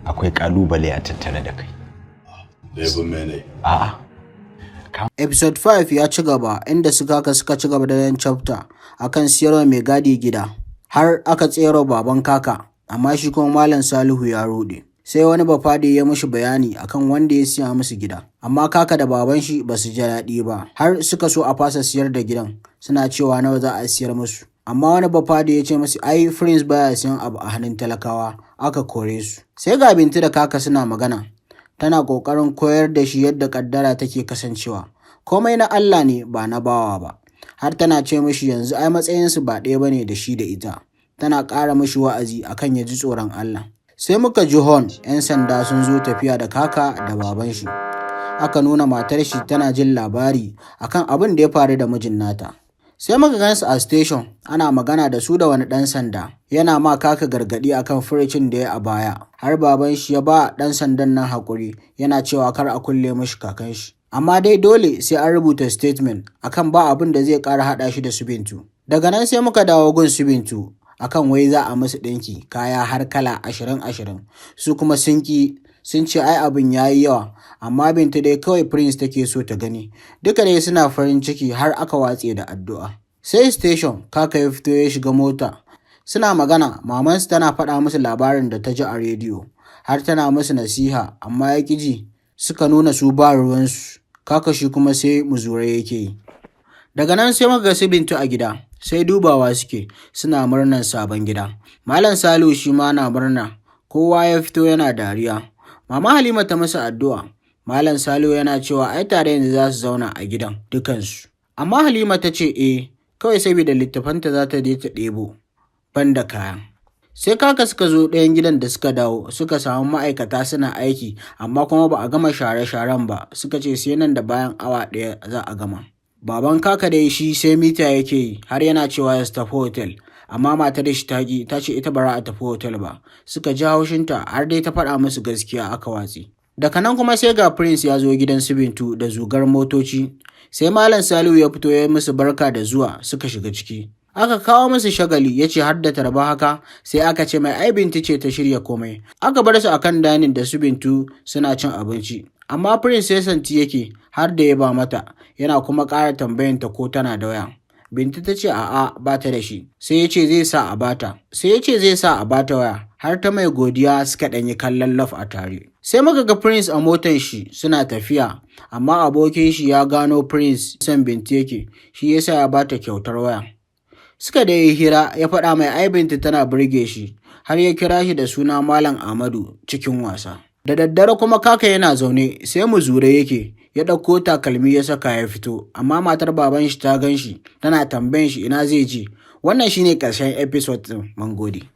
akwai kalubale a tattare da kai. Laifin mene? A'a. Episode 5 ya ci gaba inda Kaka suka ci gaba da yin chapter akan siyarwa mai gadi gida. Har aka tsero baban Kaka, amma shi kuma Malam Salihu ya ruɗe. Sai wani bafade ya mishi bayani akan wanda ya siya musu gida. Amma Kaka da baban shi ba su ji daɗi ba. Har suka so a fasa siyar da gidan. Suna cewa nawa za a siyar musu. Amma wani bafade ya ce musu ai Prince baya siyan abu a hannun talakawa. Aka kore su. Sai ga Bintu da Kaka suna magana. Tana ƙoƙarin koyar da shi yadda ƙaddara take kasancewa. Komai na Allah ne ba na bawa ba. Har tana ce mishi yanzu ai matsayinsu ba ɗaya bane da shi da ita. Tana ƙara mishi wa'azi akan ya ji tsoron Allah. Sai muka ji hon 'yan sanda sun zo tafiya da Kaka da baban shi. Aka nuna matar shi tana jin labari akan abin da ya faru da mijin nata. Sai muka gansu a station ana magana da su da wani ɗan sanda. Yana ma Kaka gargaɗi akan furucin da ya a baya. Har baban shi ya ba ɗan sandan nan haƙuri yana cewa kar a kulle mishi kakan shi. Amma dai dole sai an rubuta statement akan ba abin da zai ƙara haɗa shi da su Bintu. Daga nan sai muka dawo gun su Bintu akan wai za a musu ɗinki kaya har kala 20-20. Su kuma sun ce ai abin ya yi yawa, amma Bintu dai kawai Prince take so ta gani. Duka dai suna farin ciki har aka watse da addu'a. Sai station Kaka ya fito ya shiga mota. Suna magana, mamansu tana faɗa musu labarin da ta ji a rediyo. Har tana musu nasiha, amma ya ƙi ji. Suka nuna su ba ruwansu. Kaka shi kuma sai muzure yake yi. Daga nan sai muka ga su Bintu a gida. Sai dubawa suke, suna murnar sabon gida. Malam Salihu shi ma na murna. Kowa ya fito yana dariya. Mama Halima ta masa addu'a. Malam Salihu yana cewa ai tare yanzu za su zauna a gidan dukansu. Amma Halima ta ce kawai saboda littafanta za ta je ta ɗebo banda kaya. Sai Kaka suka zo ɗayan gidan da suka dawo suka samu ma'aikata suna aiki amma kuma ba a gama share-sharen ba, suka ce sai nan da bayan awa ɗaya za a gama. Baban Kaka dai shi sai mita yake yi har yana cewa ya tafi hotel, amma matar shi ta ce ita ba za a tafi hotel ba. Suka ji haushinta har dai ta faɗa musu gaskiya aka watsi. Daga nan kuma sai ga Prince ya zo gidan su Bintu da zugar motoci. Sai Malam Salihu ya fito ya musu barka da zuwa suka shiga ciki. Aka kawo musu shagali ya ce har da tarba haka, sai aka ce mai ai Bintu ce ta shirya komai. Aka bar su akan danin da su Bintu suna cin abinci. Amma Prince sai santi yake har da ya ba mata, yana kuma ƙara tambayanta ko tana da waya. Bintu ta ce a'a ba ta da shi. Sai ya ce zai sa a bata waya. Har ta mai godiya suka ɗanyi kallon love a tare. Sai muka ga Prince a motar shi suna tafiya, amma abokin shi ya gano Prince son Bintu yake, shi yasa ya bata kyautar waya. Suka da yi hira ya faɗa mai ai Bintu tana burge shi, har ya kira shi da suna Malam Ahmadu cikin wasa. Da daddare kuma Kaka yana zaune sai muzure yake, ya ɗauko takalmi ya saka ya fito, amma matar baban shi ta gan shi tana tambayan shi ina zai je. Wannan shine ƙarshen episode ɗin. Mun gode.